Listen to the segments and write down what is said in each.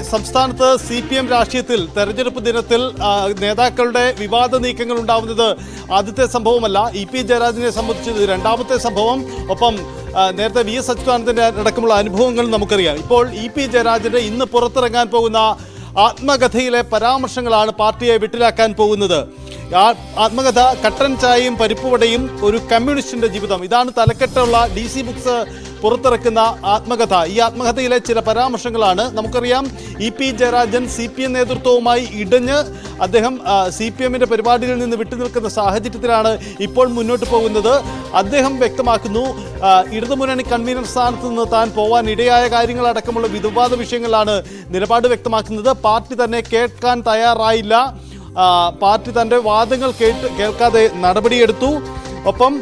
സംസ്ഥാനത്ത് CPM രാഷ്ട്രീയത്തിൽ തെരഞ്ഞെടുപ്പ് ദിനത്തിൽ നേതാക്കളുടെ വിവാദ നീക്കങ്ങൾ ഉണ്ടാവുന്നത് ആദ്യത്തെ സംഭവമല്ല. EP ജയരാജനെ സംബന്ധിച്ച് രണ്ടാമത്തെ സംഭവം. ഒപ്പം നേരത്തെ VS അച്യുതാനന്ദൻ്റെ അടക്കമുള്ള അനുഭവങ്ങൾ നമുക്കറിയാം. ഇപ്പോൾ EP ജയരാജൻ്റെ ഇന്ന് പുറത്തിറങ്ങാൻ പോകുന്ന ആത്മകഥയിലെ പരാമർശങ്ങളാണ് പാർട്ടിയെ വിട്ടിലാക്കാൻ പോകുന്നത്. ആത്മകഥ കട്ടൻ ചായയും പരിപ്പുവടയും ഒരു കമ്മ്യൂണിസ്റ്റിന്റെ ജീവിതം, ഇതാണ് തലക്കെട്ടുള്ള DC ബുക്സ് പുറത്തിറക്കുന്ന ആത്മകഥ. ഈ ആത്മകഥയിലെ ചില പരാമർശങ്ങളാണ്. നമുക്കറിയാം EP ജയരാജൻ CPM നേതൃത്വവുമായി ഇടഞ്ഞ് അദ്ദേഹം CPMന്റെ പരിപാടിയിൽ നിന്ന് വിട്ടുനിൽക്കുന്ന സാഹചര്യത്തിലാണ് ഇപ്പോൾ മുന്നോട്ട് പോകുന്നത്. അദ്ദേഹം വ്യക്തമാക്കുന്നു, ഇടതുമുന്നണി കൺവീനർ സ്ഥാനത്ത് നിന്ന് താൻ പോവാൻ ഇടയായ കാര്യങ്ങളടക്കമുള്ള വിവാദ വിഷയങ്ങളിലാണ് നിലപാട് വ്യക്തമാക്കുന്നത്. പാർട്ടി തന്നെ കേൾക്കാൻ തയ്യാറായില്ല, പാർട്ടി തൻ്റെ വാദങ്ങൾ കേൾക്കാതെ നടപടിയെടുത്തു. ഒപ്പം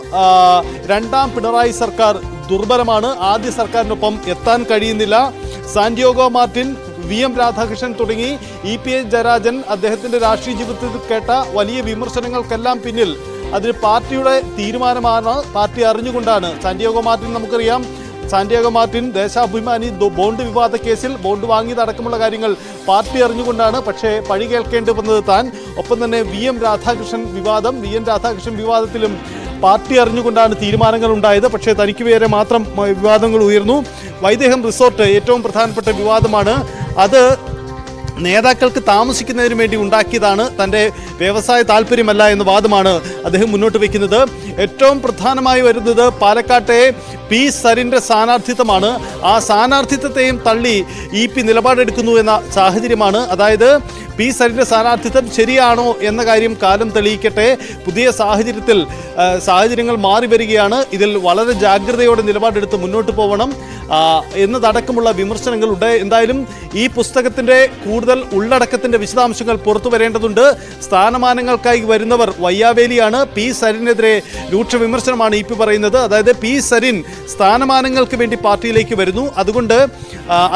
രണ്ടാം പിണറായി സർക്കാർ ദുർബലമാണ്, ആദ്യ സർക്കാരിനൊപ്പം എത്താൻ കഴിയുന്നില്ല. സാന്റിയാഗോ മാർട്ടിൻ, VM രാധാകൃഷ്ണൻ തുടങ്ങി EP ജയരാജൻ അദ്ദേഹത്തിൻ്റെ രാഷ്ട്രീയ ജീവിതത്തിൽ കേട്ട വലിയ വിമർശനങ്ങൾക്കെല്ലാം പിന്നിൽ അതിന് പാർട്ടിയുടെ തീരുമാനമാണ്. പാർട്ടി അറിഞ്ഞുകൊണ്ടാണ്. സാന്റിയാഗോ മാർട്ടിൻ നമുക്കറിയാം, സാന്റിയാഗോ മാർട്ടിൻ ദേശാഭിമാനി ബോണ്ട് വിവാദ കേസിൽ ബോണ്ട് വാങ്ങിയതടക്കമുള്ള കാര്യങ്ങൾ പാർട്ടി അറിഞ്ഞുകൊണ്ടാണ്. പക്ഷേ പഴി കേൾക്കേണ്ടി വന്നത് താൻ. ഒപ്പം തന്നെ VM രാധാകൃഷ്ണൻ വിവാദത്തിലും പാർട്ടി അറിഞ്ഞുകൊണ്ടാണ് തീരുമാനങ്ങൾ ഉണ്ടായത്. പക്ഷേ തനിക്ക് വേറെ മാത്രം വിവാദങ്ങൾ ഉയർന്നു. വൈദേഹം റിസോർട്ട് ഏറ്റവും പ്രധാനപ്പെട്ട വിവാദമാണ്. അത് നേതാക്കൾക്ക് താമസിക്കുന്നതിന് വേണ്ടി ഉണ്ടാക്കിയതാണ്, തൻ്റെ വ്യവസായ താല്പര്യമല്ല എന്ന വാദമാണ് അദ്ദേഹം മുന്നോട്ട് വയ്ക്കുന്നത്. ഏറ്റവും പ്രധാനമായി വരുന്നത് പാലക്കാട്ടെ P സരിൻ്റെ സ്ഥാനാർത്ഥിത്വമാണ്. ആ സ്ഥാനാർത്ഥിത്വത്തെയും തള്ളി EP നിലപാടെടുക്കുന്നു എന്ന സാഹചര്യമാണ്. അതായത് P സരിൻ്റെ സ്ഥാനാർത്ഥിത്വം ശരിയാണോ എന്ന കാര്യം കാലം തെളിയിക്കട്ടെ. പുതിയ സാഹചര്യങ്ങൾ മാറി വരികയാണ്. ഇതിൽ വളരെ ജാഗ്രതയോടെ നിലപാടെടുത്ത് മുന്നോട്ട് പോകണം എന്നതടക്കമുള്ള വിമർശനങ്ങളുണ്ട്. എന്തായാലും ഈ പുസ്തകത്തിൻ്റെ കൂടുതൽ ഉള്ളടക്കത്തിൻ്റെ വിശദാംശങ്ങൾ പുറത്തു വരേണ്ടതുണ്ട്. സ്ഥാനമാനങ്ങൾക്കായി വരുന്നവർ വയ്യാവേലിയാണ്. P സരിനെതിരെ രൂക്ഷ വിമർശനമാണ് EP പറയുന്നത്. അതായത് P സരിൻ സ്ഥാനമാനങ്ങൾക്ക് വേണ്ടി പാർട്ടിയിലേക്ക് വരുന്നു, അതുകൊണ്ട്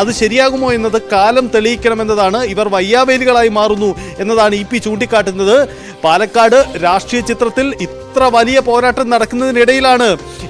അത് ശരിയാകുമോ എന്നത് കാലം തെളിയിക്കണമെന്നതാണ്. ഇവർ വയ്യാവേലികളായി മാറുന്നു എന്നതാണ് EP ചൂണ്ടിക്കാട്ടുന്നത്. പാലക്കാട് രാഷ്ട്രീയ ചിത്രത്തിൽ ഇത്ര വലിയ പോരാട്ടം നടക്കുന്നതിനിടയിലാണ്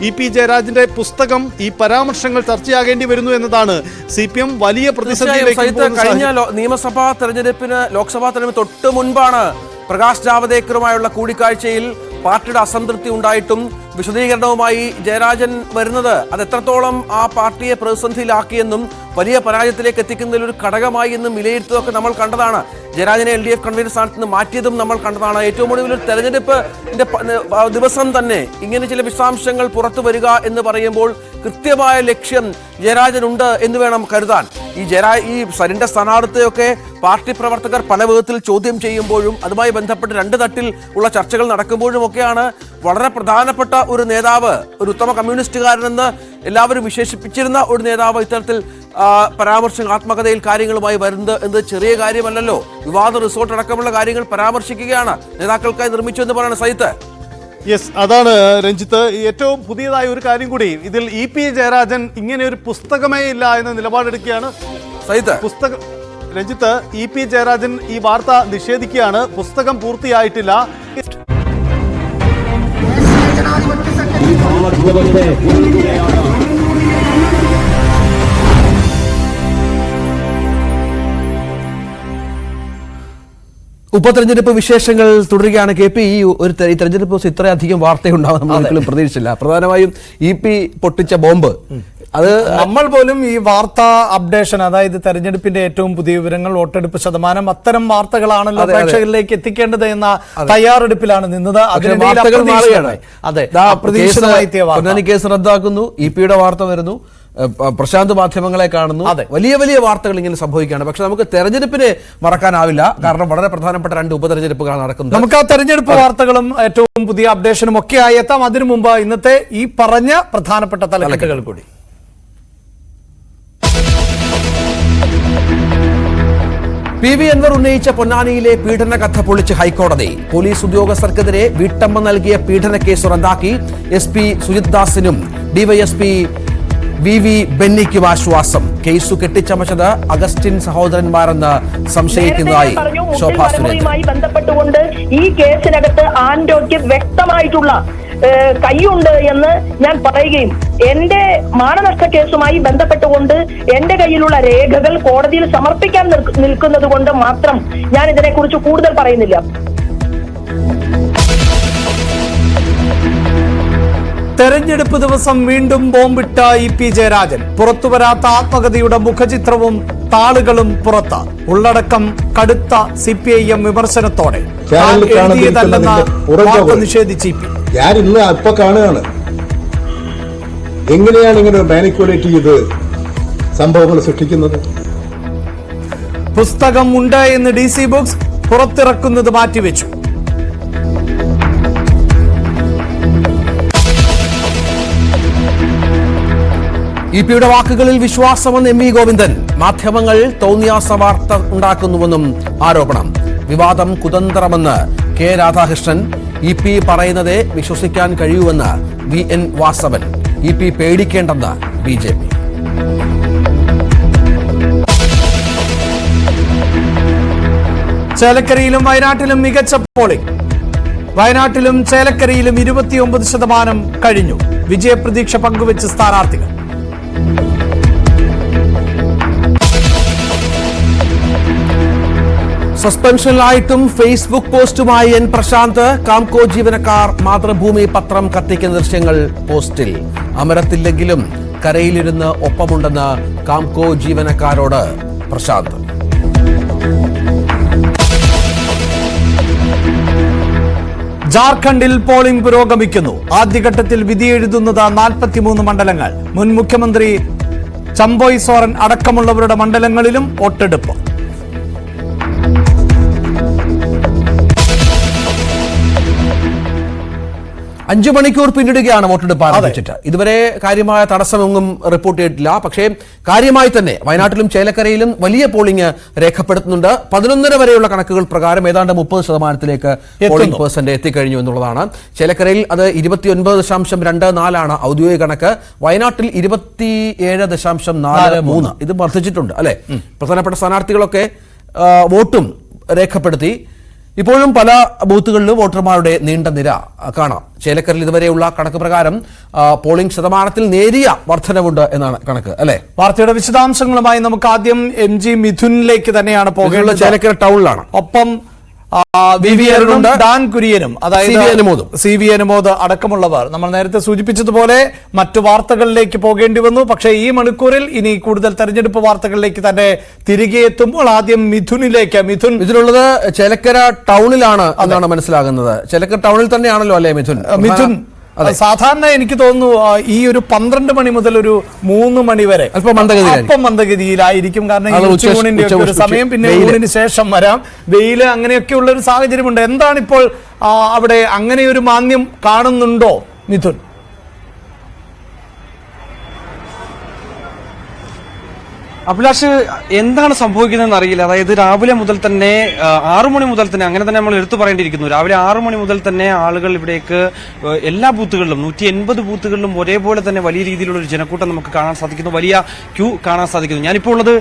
EP ജയരാജന്റെ പുസ്തകം, ഈ പരാമർശങ്ങൾ ചർച്ചയാകേണ്ടി വരുന്നു എന്നതാണ് CPM വലിയ പ്രതിസന്ധിയിലേക്ക്. കഴിഞ്ഞ നിയമസഭാ തെരഞ്ഞെടുപ്പിന്, ലോക്സഭാ തെരഞ്ഞെടുപ്പ് തൊട്ട് മുൻപാണ് പ്രകാശ് ജാവദേക്കറുമായുള്ള കൂടിക്കാഴ്ചയിൽ പാർട്ടിയുടെ അസംതൃപ്തി ഉണ്ടായിട്ടും വിശദീകരണവുമായി ജയരാജൻ വരുന്നത് അത് എത്രത്തോളം ആ പാർട്ടിയെ പ്രതിസന്ധിയിലാക്കിയെന്നും വലിയ പരാജയത്തിലേക്ക് എത്തിക്കുന്നതിൽ ഒരു ഘടകമായി എന്നും വിലയിരുത്തതൊക്കെ നമ്മൾ കണ്ടതാണ്. ജയരാജനെ LDF കൺവീനർ സ്ഥാനത്ത് നിന്ന് മാറ്റിയതും നമ്മൾ കണ്ടതാണ്. ഏറ്റവും ഒടുവിൽ ഒരു തെരഞ്ഞെടുപ്പിന്റെ ദിവസം തന്നെ ഇങ്ങനെ ചില വിശദാംശങ്ങൾ പുറത്തു വരിക എന്ന് പറയുമ്പോൾ കൃത്യമായ ലക്ഷ്യം ജയരാജനുണ്ട് എന്ന് വേണം കരുതാൻ. ഈ സരിന്റെ സ്ഥാനാർത്ഥിയൊക്കെ പാർട്ടി പ്രവർത്തകർ പല വിധത്തിൽ ചോദ്യം ചെയ്യുമ്പോഴും അതുമായി ബന്ധപ്പെട്ട് രണ്ട് തട്ടിൽ ഉള്ള ചർച്ചകൾ നടക്കുമ്പോഴും ഒക്കെയാണ് വളരെ പ്രധാനപ്പെട്ട ഒരു നേതാവ്, ഒരു ഉത്തമ കമ്മ്യൂണിസ്റ്റുകാരനെന്ന് എല്ലാവരും വിശേഷിപ്പിച്ചിരുന്ന ഒരു നേതാവ് ഇത്തരത്തിൽ പരാമർശങ്ങൾ, ആത്മകഥയിൽ കാര്യങ്ങളുമായി വരുന്നത് എന്നത് ചെറിയ കാര്യമല്ലല്ലോ. വിവാദ റിസോർട്ട് അടക്കമുള്ള കാര്യങ്ങൾ പരാമർശിക്കുകയാണ്, നേതാക്കൾക്കായി നിർമ്മിച്ചു എന്ന് പറയുന്ന സൈത്ത്. യെസ്, അതാണ് രഞ്ജിത്ത്. ഏറ്റവും പുതിയതായ ഒരു കാര്യം കൂടി ഇതിൽ EP ജയരാജൻ ഇങ്ങനെ ഒരു പുസ്തകമേ ഇല്ല എന്ന നിലപാടെടുക്കുകയാണ് സൈത്ത്. രഞ്ജിത്ത്, EP ജയരാജൻ ഈ വാർത്ത നിഷേധിക്കുകയാണ്. പുസ്തകം പൂർത്തിയായിട്ടില്ല. ഉപതെരഞ്ഞെടുപ്പ് വിശേഷങ്ങൾ തുടരുകയാണ്. KP, ഈ തെരഞ്ഞെടുപ്പ് ദിവസം ഇത്രയധികം വാർത്തയുണ്ടാവും നമ്മൾ ഒരിക്കലും പ്രതീക്ഷിച്ചില്ല. പ്രധാനമായും EP പൊട്ടിച്ച ബോംബ്, അത് നമ്മൾ പോലും ഈ വാർത്താ അപ്ഡേഷൻ, അതായത് തെരഞ്ഞെടുപ്പിന്റെ ഏറ്റവും പുതിയ വിവരങ്ങൾ, വോട്ടെടുപ്പ് ശതമാനം, അത്തരം വാർത്തകളാണല്ലോ പ്രേക്ഷകരിലേക്ക് എത്തിക്കേണ്ടത് എന്ന തയ്യാറെടുപ്പിലാണ് നിന്നത്. പൊന്നാനി കേസ് റദ്ദാക്കുന്നു, EP-യുടെ വാർത്ത വരുന്നു, പ്രശാന്ത് മാധ്യമങ്ങളെ കാണുന്നു. വലിയ വലിയ വാർത്തകൾ ഇങ്ങനെ സംഭവിക്കുകയാണ്. പക്ഷെ നമുക്ക് തെരഞ്ഞെടുപ്പിനെ മറക്കാനാവില്ല, കാരണം വളരെ പ്രധാനപ്പെട്ട 2 ഉപതെരഞ്ഞെടുപ്പുകളാണ് നടക്കുന്നത്. നമുക്ക് ആ തെരഞ്ഞെടുപ്പ് വാർത്തകളും ഏറ്റവും പുതിയ അപ്ഡേഷനും ഒക്കെ ആയി എത്താം. അതിനു മുമ്പ് ഇന്നത്തെ ഈ പറഞ്ഞ പ്രധാനപ്പെട്ട തലക്കെട്ടുകൾ കൂടി. PV അൻവർ ഉന്നയിച്ച പൊന്നാനിയിലെ പീഡന കഥ പൊളിച്ച് ഹൈക്കോടതി. പോലീസ് ഉദ്യോഗസ്ഥർക്കെതിരെ വീട്ടമ്മ നൽകിയ പീഡന കേസ് റദ്ദാക്കി. SP സുജിത് ദാസിനും DYSP VV ബെന്നിക്കും ആശ്വാസം. കേസ് കെട്ടിച്ചമച്ചത് അഗസ്റ്റിൻ സഹോദരന്മാരെന്ന് സംശയിക്കുന്നതായി ശോഭാ സുരേന്ദ്രൻ. ബന്ധപ്പെട്ടുകൊണ്ട് ഈ കേസിനകത്ത് ഒക്കെ വ്യക്തമായിട്ടുള്ള കൈയുണ്ട് എന്ന് ഞാൻ പറയുകയും എന്റെ മാനനഷ്ട കേസുമായി ബന്ധപ്പെട്ടുകൊണ്ട് എന്റെ കയ്യിലുള്ള രേഖകൾ കോടതിയിൽ സമർപ്പിക്കാൻ നിൽക്കുന്നത് കൊണ്ട് മാത്രം ഞാൻ ഇതിനെക്കുറിച്ച് കൂടുതൽ പറയുന്നില്ല. തെരഞ്ഞെടുപ്പ് ദിവസം വീണ്ടും ബോംബിട്ട ഇ പി ജയരാജൻ. പുറത്തുവരാത്ത ആത്മകഥയുടെ മുഖചിത്രവും താളുകളും പുറത്ത്. ഉള്ളടക്കം കടുത്ത CPIM വിമർശനത്തോടെ നിഷേധിച്ച് ഇ പി. ഞാൻ ഇന്ന് അപ്പൊ കാണുകയാണ് എങ്ങനെയാണ് ഇങ്ങനെ മാനിക്കുലേറ്റ് ചെയ്ത് സംഭവങ്ങൾ സൃഷ്ടിക്കുന്നത്. പുസ്തകം ഉണ്ട് എന്ന് DC ബുക്സ് പുറത്തിറക്കുന്നത് മാറ്റിവെച്ചു. ഇ പിയുടെ വാക്കുകളിൽ വിശ്വാസമെന്ന് MV ഗോവിന്ദൻ. മാധ്യമങ്ങൾ തോന്നിയാസ വാർത്ത ഉണ്ടാക്കുന്നുവെന്നും ആരോപണം. വിവാദം കുതന്ത്രമെന്ന് K രാധാകൃഷ്ണൻ. ഇ പി പറയുന്നതേ വിശ്വസിക്കാൻ കഴിയൂവെന്ന് VN വാസവൻ. ഇ പി പേടിക്കേണ്ടെന്ന് BJP. ചേലക്കരയിലും വയനാട്ടിലും മികച്ച പോളിംഗ്. വയനാട്ടിലും ചേലക്കരയിലും 29% കഴിഞ്ഞു. വിജയപ്രതീക്ഷ പങ്കുവെച്ച് സ്ഥാനാർത്ഥികൾ. സസ്പെൻഷനിലായിട്ടും ഫേസ്ബുക്ക് പോസ്റ്റുമായി N പ്രശാന്ത്. കാംകോ ജീവനക്കാർ മാതൃഭൂമി പത്രം കത്തിക്കുന്ന ദൃശ്യങ്ങൾ പോസ്റ്റിൽ. അമരത്തില്ലെങ്കിലും കരയിലിരുന്ന് ഒപ്പമുണ്ടെന്ന് കാംകോ ജീവനക്കാരോട് പ്രശാന്ത്. ജാർഖണ്ഡിൽ പോളിംഗ് പുരോഗമിക്കുന്നു. ആദ്യഘട്ടത്തിൽ വിധിയെഴുതുന്നത് 43 മണ്ഡലങ്ങൾ. മുൻ മുഖ്യമന്ത്രി ചമ്പോയ് സോറൻ അടക്കമുള്ളവരുടെ മണ്ഡലങ്ങളിലും വോട്ടെടുപ്പ്. അഞ്ചു മണിക്കൂർ പിന്നിടുകയാണ് വോട്ടെടുപ്പ് ആരംഭിച്ചിട്ട്. ഇതുവരെ കാര്യമായ തടസ്സമൊന്നും റിപ്പോർട്ട് ചെയ്തിട്ടില്ല. പക്ഷേ കാര്യമായി തന്നെ വയനാട്ടിലും ചേലക്കരയിലും വലിയ പോളിംഗ് രേഖപ്പെടുത്തുന്നുണ്ട്. 11:30 വരെയുള്ള കണക്കുകൾ പ്രകാരം ഏതാണ്ട് 30%-ലേക്ക് പോളിംഗ് പെർസെന്റ് എത്തിക്കഴിഞ്ഞു എന്നുള്ളതാണ്. ചേലക്കരയിൽ അത് 29.24 ഔദ്യോഗിക കണക്ക്. വയനാട്ടിൽ 27.43. ഇത് വർദ്ധിച്ചിട്ടുണ്ട് അല്ലെ. പ്രധാനപ്പെട്ട സ്ഥാനാർത്ഥികളൊക്കെ വോട്ടും രേഖപ്പെടുത്തി. ഇപ്പോഴും പല ബൂത്തുകളിലും വോട്ടർമാരുടെ നീണ്ട നിര കാണാം. ചേലക്കരയിൽ ഇതുവരെയുള്ള കണക്ക് പ്രകാരം പോളിംഗ് ശതമാനത്തിൽ നേരിയ വർധനവുണ്ട് എന്നാണ് കണക്ക് അല്ലെ. വാർത്തയുടെ വിശദാംശങ്ങളുമായി നമുക്ക് ആദ്യം MG മിഥുനിലേക്ക് തന്നെയാണ് പോകുന്നത്. ചേലക്കര ടൗണിലാണ്. ഒപ്പം വിവിയനും ഡാൻ കുര്യനും, അതായത് CV അനുമോദ് അടക്കമുള്ളവർ. നമ്മൾ നേരത്തെ സൂചിപ്പിച്ചതുപോലെ മറ്റു വാർത്തകളിലേക്ക് പോകേണ്ടി വന്നു. പക്ഷേ ഈ മണിക്കൂറിൽ ഇനി കൂടുതൽ തെരഞ്ഞെടുപ്പ് വാർത്തകളിലേക്ക് തന്നെ തിരികെ എത്തുമ്പോൾ ആദ്യം മിഥുനിലേക്ക്. മിഥുനുള്ളത് ചേലക്കര ടൗണിലാണ് എന്നാണ് മനസ്സിലാകുന്നത്. ചേലക്കര ടൗണിൽ തന്നെയാണല്ലോ അല്ലേ മിഥുൻ? സാധാരണ എനിക്ക് തോന്നുന്നു ഈ ഒരു 12 മണി മുതൽ ഒരു 3 മണി വരെ അല്പം മന്ദഗതിയിലായിരിക്കും. കാരണം ഉച്ചയൂണിന്റെ ഒക്കെ ഒരു സമയം, പിന്നെ ഊണിന് ശേഷം വരാം. വെയില് അങ്ങനെയൊക്കെയുള്ള ഒരു സാഹചര്യമുണ്ട്. എന്താണിപ്പോൾ അവിടെ അങ്ങനെ ഒരു മാന്യം കാണുന്നുണ്ടോ മിഥുൻ? അഭിലാഷ്, എന്താണ് സംഭവിക്കുന്നതെന്ന് അറിയില്ല. അതായത് രാവിലെ മുതൽ തന്നെ 6 മണി മുതൽ തന്നെ, അങ്ങനെ തന്നെ നമ്മൾ എടുത്തു പറയേണ്ടിയിരിക്കുന്നു, രാവിലെ 6 മണി മുതൽ തന്നെ ആളുകൾ ഇവിടേക്ക് എല്ലാ ബൂത്തുകളിലും 180 ബൂത്തുകളിലും ഒരേപോലെ തന്നെ വലിയ രീതിയിലുള്ള ഒരു ജനക്കൂട്ടം നമുക്ക് കാണാൻ സാധിക്കുന്നു. വലിയ ക്യൂ കാണാൻ സാധിക്കുന്നു. ഞാനിപ്പോൾ ഉള്ളത്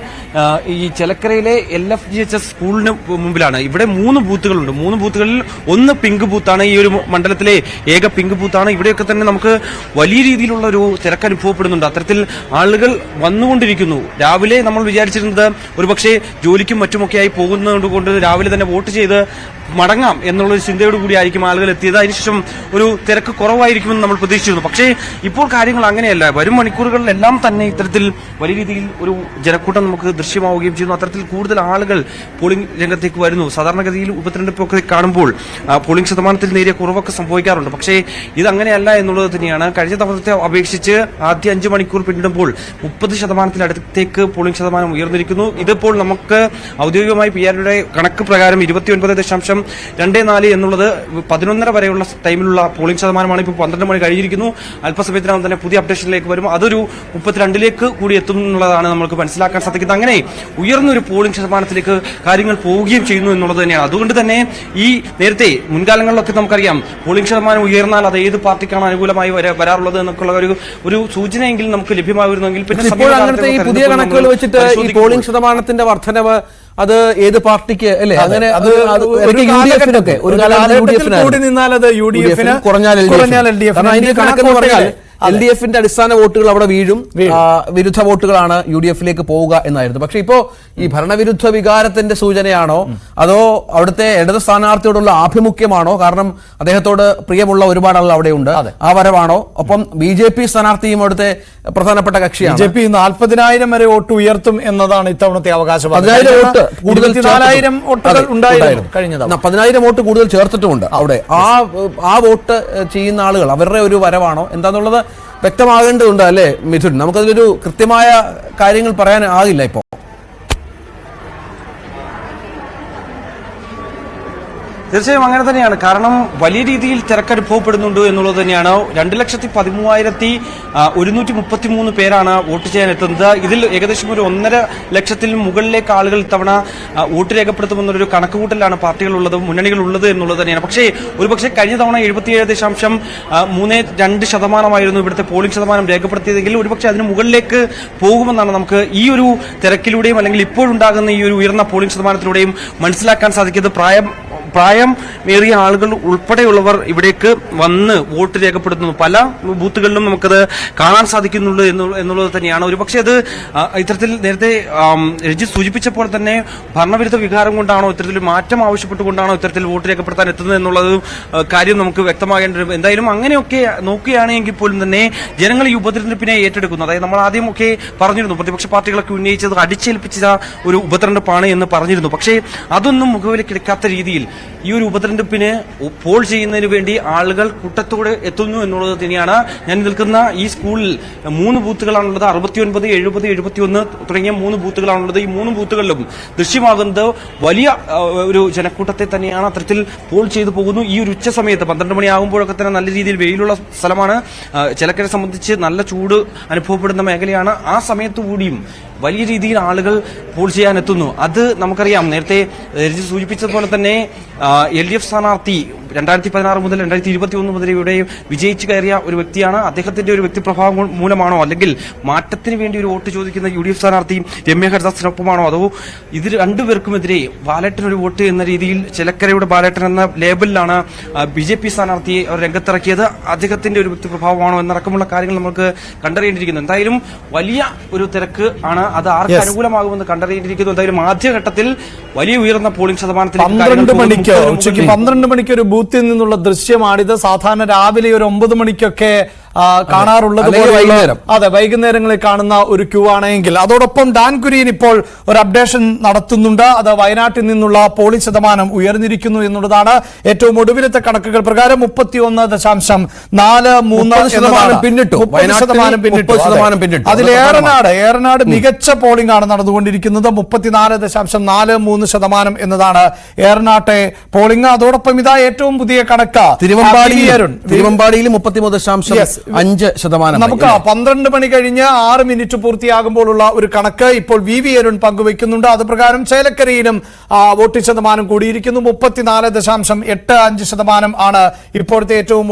ഈ ചേലക്കരയിലെ LFGHS സ്കൂളിന് മുമ്പിലാണ്. ഇവിടെ 3 ബൂത്തുകളുണ്ട്. 3 ബൂത്തുകളിൽ ഒന്ന് പിങ്ക് ബൂത്താണ്. ഈ ഒരു മണ്ഡലത്തിലെ ഏക പിങ്ക് ബൂത്താണ്. ഇവിടെയൊക്കെ തന്നെ നമുക്ക് വലിയ രീതിയിലുള്ള ഒരു തിരക്ക് അനുഭവപ്പെടുന്നുണ്ട്. അത്തരത്തിൽ ആളുകൾ വന്നുകൊണ്ടിരിക്കുന്നു. രാവിലെ നമ്മൾ വിചാരിച്ചിരുന്നത് ഒരുപക്ഷെ ജോലിക്കും മറ്റുമൊക്കെയായി പോകുന്നതുകൊണ്ട് രാവിലെ തന്നെ വോട്ട് ചെയ്ത് മടങ്ങാം എന്നുള്ളൊരു ചിന്തയോട് കൂടിയായിരിക്കും ആളുകൾ എത്തിയത്. അതിനുശേഷം ഒരു തിരക്ക് കുറവായിരിക്കുമെന്ന് നമ്മൾ പ്രതീക്ഷിച്ചിരുന്നു. പക്ഷേ ഇപ്പോൾ കാര്യങ്ങൾ അങ്ങനെയല്ല. വരും മണിക്കൂറുകളിലെല്ലാം തന്നെ ഇത്തരത്തിൽ വലിയ രീതിയിൽ ഒരു ജനക്കൂട്ടം നമുക്ക് ദൃശ്യമാവുകയും ചെയ്യുന്നു. അത്തരത്തിൽ കൂടുതൽ ആളുകൾ പോളിംഗ് രംഗത്തേക്ക് വരുന്നു. സാധാരണഗതിയിൽ ഉപതെരഞ്ഞെടുപ്പൊക്കെ കാണുമ്പോൾ പോളിംഗ് ശതമാനത്തിൽ നേരിയ കുറവൊക്കെ സംഭവിക്കാറുണ്ട്. പക്ഷേ ഇതങ്ങനെയല്ല എന്നുള്ളത് തന്നെയാണ്. കഴിഞ്ഞ തവണത്തെ അപേക്ഷിച്ച് ആദ്യ 5 മണിക്കൂർ പിന്നിടുമ്പോൾ 30%-അടുത്തേക്ക് പോളിംഗ് ശതമാനം ഉയർന്നിരിക്കുന്നു. ഇതിപ്പോൾ നമുക്ക് ഔദ്യോഗികമായി PRയുടെ കണക്ക് പ്രകാരം 29.24 എന്നുള്ളത് 11:30 വരെയുള്ള ടൈമിലുള്ള പോളിംഗ് ശതമാനമാണ്. ഇപ്പോൾ 12 മണി കഴിഞ്ഞിരിക്കുന്നു. അല്പസമയത്തിനകം തന്നെ പുതിയ അപ്ഡേഷനിലേക്ക് വരും. അതൊരു 32-ലേക്ക് കൂടി എത്തും എന്നുള്ളതാണ് നമുക്ക് മനസ്സിലാക്കാൻ സാധിക്കുന്നത്. അങ്ങനെ ഉയർന്നൊരു പോളിംഗ് ശതമാനത്തിലേക്ക് കാര്യങ്ങൾ പോവുകയും ചെയ്യുന്നു എന്നുള്ളത് തന്നെയാണ്. അതുകൊണ്ട് തന്നെ ഈ നേരത്തെ മുൻകാലങ്ങളിലൊക്കെ നമുക്കറിയാം പോളിംഗ് ശതമാനം ഉയർന്നാൽ അത് ഏത് പാർട്ടിക്കാണ് അനുകൂലമായി വരാറുള്ളത് എന്നൊക്കെയുള്ള ഒരു സൂചനയെങ്കിലും നമുക്ക് ലഭ്യമായിരുന്നെങ്കിൽ പിന്നെ പുതിയ കണക്കുകൾ വെച്ചിട്ട് ഈ പോളിംഗ് ശതമാനത്തിന്റെ വർധനവ് അത് ഏത് പാർട്ടിക്ക് അല്ലേ അങ്ങനെ അത് ഒരു കാലഘട്ടത്തിൽ ഒരു കാലഘട്ടത്തിൽ കൂടി നിന്നാൽ അത് യുഡിഎഫിന് കുറഞ്ഞാൽ LDF അതിന്റെ കണക്കെന്ന് പറഞ്ഞാൽ LDFന്റെ അടിസ്ഥാന വോട്ടുകൾ അവിടെ വീഴും, വിരുദ്ധ വോട്ടുകളാണ് UDFിലേക്ക് പോവുക എന്നായിരുന്നു. പക്ഷെ ഇപ്പോ ഈ ഭരണവിരുദ്ധ വികാരത്തിന്റെ സൂചനയാണോ അതോ അവിടുത്തെ ഇടത് സ്ഥാനാർത്ഥിയോടുള്ള ആഭിമുഖ്യമാണോ? കാരണം അദ്ദേഹത്തോട് പ്രിയമുള്ള ഒരുപാട് ആളുകൾ അവിടെയുണ്ട്, ആ വരവാണോ? ഒപ്പം BJP സ്ഥാനാർത്ഥിയും അവിടുത്തെ പ്രധാനപ്പെട്ട കക്ഷിയാണ്. BJP 40,000 വരെ വോട്ട് ഉയർത്തും എന്നതാണ് ഇത്തവണത്തെ അവകാശം. 10,000 വോട്ട് കൂടുതൽ 4,000 വോട്ടുകൾ ഉണ്ടായിരുന്നു കഴിഞ്ഞത്. 10,000 വോട്ട് കൂടുതൽ ചേർത്തിട്ടുമുണ്ട് അവിടെ. ആ വോട്ട് ചെയ്യുന്ന ആളുകൾ അവരുടെ ഒരു വരവാണോ എന്താന്നുള്ളത് വ്യക്തമാകേണ്ടതുണ്ട് അല്ലേ മിഥുൻ? നമുക്കതിലൊരു കൃത്യമായ കാര്യങ്ങൾ പറയാൻ ആകില്ല ഇപ്പോൾ. തീർച്ചയായും അങ്ങനെ തന്നെയാണ്. കാരണം വലിയ രീതിയിൽ തിരക്കനുഭവപ്പെടുന്നുണ്ട് എന്നുള്ളത് തന്നെയാണ്. 2,13,133 പേരാണ് വോട്ട് ചെയ്യാൻ എത്തുന്നത്. ഇതിൽ ഏകദേശം ഒരു 1.5 ലക്ഷത്തിൽ മുകളിലേക്ക് ആളുകൾ ഇത്തവണ വോട്ട് രേഖപ്പെടുത്തുമെന്നൊരു കണക്കുകൂട്ടലാണ് പാർട്ടികളുള്ളത്, മുന്നണികളുള്ളത് എന്നുള്ളത് തന്നെയാണ്. പക്ഷേ ഒരുപക്ഷെ കഴിഞ്ഞ തവണ 77.32% ഇവിടുത്തെ പോളിംഗ് ശതമാനം രേഖപ്പെടുത്തിയതെങ്കിൽ ഒരുപക്ഷെ അതിന് മുകളിലേക്ക് പോകുമെന്നാണ് നമുക്ക് ഈ ഒരു തിരക്കിലൂടെയും അല്ലെങ്കിൽ ഇപ്പോഴുണ്ടാകുന്ന ഈ ഒരു ഉയർന്ന പോളിംഗ് ശതമാനത്തിലൂടെയും മനസ്സിലാക്കാൻ സാധിക്കുന്നത്. പ്രായമേറിയ ആളുകൾ ഉൾപ്പെടെയുള്ളവർ ഇവിടേക്ക് വന്ന് വോട്ട് രേഖപ്പെടുത്തുന്നു. പല ബൂത്തുകളിലും നമുക്കത് കാണാൻ സാധിക്കുന്നുള്ളൂ എന്നുള്ളത് തന്നെയാണ്. ഒരുപക്ഷെ അത് ഇത്തരത്തിൽ നേരത്തെ രജിത് സൂചിപ്പിച്ചപ്പോൾ തന്നെ ഭരണവിരുദ്ധ വികാരം കൊണ്ടാണോ, ഇത്തരത്തിൽ മാറ്റം ആവശ്യപ്പെട്ടുകൊണ്ടാണോ ഇത്തരത്തിൽ വോട്ട് രേഖപ്പെടുത്താൻ എത്തുന്നത് എന്നുള്ളത് കാര്യം നമുക്ക് വ്യക്തമാകേണ്ടത്. എന്തായാലും അങ്ങനെയൊക്കെ നോക്കുകയാണെങ്കിൽ പോലും തന്നെ ജനങ്ങൾ ഈ ഉപതെരഞ്ഞെടുപ്പിനെ ഏറ്റെടുക്കുന്നു. അതായത് നമ്മൾ ആദ്യമൊക്കെ പറഞ്ഞിരുന്നു പ്രതിപക്ഷ പാർട്ടികളൊക്കെ ഉന്നയിച്ചത് അടിച്ചേൽപ്പിച്ച ഒരു ഉപതെരഞ്ഞെടുപ്പാണ് എന്ന് പറഞ്ഞിരുന്നു. പക്ഷേ അതൊന്നും മുഖവിലക്കെടുക്കാത്ത രീതിയിൽ ഈ ഒരു ഉപതെരഞ്ഞെടുപ്പിന് പോൾ ചെയ്യുന്നതിന് വേണ്ടി ആളുകൾ കൂട്ടത്തോടെ എത്തുന്നു എന്നുള്ളത് തന്നെയാണ്. ഞാൻ നിൽക്കുന്ന ഈ സ്കൂളിൽ 3 ബൂത്തുകളാണുള്ളത്. 69, 70, 71 തുടങ്ങിയ 3 ബൂത്തുകളാണുള്ളത്. ഈ 3 ബൂത്തുകളിലും ദൃശ്യമാകുന്നത് വലിയ ഒരു ജനക്കൂട്ടത്തെ തന്നെയാണ്. അത്തരത്തിൽ പോൾ ചെയ്തു പോകുന്നു. ഈ ഒരു ഉച്ച സമയത്ത് 12 മണിയാകുമ്പോഴൊക്കെ തന്നെ നല്ല രീതിയിൽ വെയിലുള്ള സ്ഥലമാണ്. ചിലക്കരെ സംബന്ധിച്ച് നല്ല ചൂട് അനുഭവപ്പെടുന്ന മേഖലയാണ്. ആ സമയത്ത് കൂടിയും വലിയ രീതിയിൽ ആളുകൾ പോൾ ചെയ്യാൻ എത്തുന്നു. അത് നമുക്കറിയാം. നേരത്തെ സൂചിപ്പിച്ചതുപോലെ തന്നെ LDF സ്ഥാനാർത്ഥി 2016 മുതൽ 2021 മുതൽ ഇവിടെ വിജയിച്ചു കയറിയ ഒരു വ്യക്തിയാണ്. അദ്ദേഹത്തിന്റെ ഒരു വ്യക്തിപ്രഭാവം മൂലമാണോ അല്ലെങ്കിൽ മാറ്റത്തിന് വേണ്ടി ഒരു വോട്ട് ചോദിക്കുന്ന UDF സ്ഥാനാർത്ഥി രമ്യ ഹരിദാസിനൊപ്പമാണോ അതോ ഇത് രണ്ടുപേർക്കുമെതിരെ ബാലേട്ടനൊരു വോട്ട് എന്ന രീതിയിൽ ചിലക്കരയുടെ ബാലേട്ടൻ എന്ന ലേബലിലാണ് BJP സ്ഥാനാർത്ഥിയെ രംഗത്തിറക്കിയത്. അദ്ദേഹത്തിന്റെ ഒരു വ്യക്തിപ്രഭാവമാണോ എന്നടക്കമുള്ള കാര്യങ്ങൾ നമുക്ക് കണ്ടറിയേണ്ടിയിരിക്കുന്നു. എന്തായാലും വലിയ ഒരു തിരക്ക് ആണ്. അത് ആർക്ക് അനുകൂലമാകുമെന്ന് കണ്ടറിയേണ്ടിയിരിക്കുന്നു. എന്തായാലും ആദ്യഘട്ടത്തിൽ വലിയ ഉയർന്ന പോളിംഗ് ശതമാനത്തിൽ 12 മണിക്ക് ഒരു ബൂത്തിൽ നിന്നുള്ള ദൃശ്യമാണിത്. സാധാരണ രാവിലെ ഒരു 9 മണിക്കൊക്കെ കാണാറുള്ളത് അതെ വൈകുന്നേരങ്ങളിൽ കാണുന്ന ഒരു ക്യൂ ആണെങ്കിൽ. അതോടൊപ്പം ഡാൻ കുര്യൻ ഇപ്പോൾ ഒരു അപ്ഡേഷൻ നടത്തുന്നുണ്ട്. അത് വയനാട്ടിൽ നിന്നുള്ള പോളിംഗ് ശതമാനം ഉയർന്നിരിക്കുന്നു എന്നുള്ളതാണ്. ഏറ്റവും ഒടുവിലത്തെ കണക്കുകൾ പ്രകാരം 31.43% പിന്നിട്ടു. അതിൽ ഏറനാട് മികച്ച പോളിംഗ് ആണ് നടന്നുകൊണ്ടിരിക്കുന്നത്. 34.43% എന്നതാണ് ഏറനാട്ടെ പോളിംഗ്. അതോടൊപ്പം ഇതാ ഏറ്റവും പുതിയ കണക്ക് തിരുവമ്പാടിയിൽ 33.5%. നമുക്ക് 12 മണി കഴിഞ്ഞ് 6 മിനിറ്റ് പൂർത്തിയാകുമ്പോഴുള്ള ഒരു കണക്ക് ഇപ്പോൾ VV അരുൺ പങ്കുവെക്കുന്നുണ്ട്. അത് പ്രകാരം ചേലക്കരയിലും വോട്ടിംഗ് ശതമാനം കൂടിയിരിക്കുന്നു. 34.85% ആണ് ഇപ്പോഴത്തെ ഏറ്റവും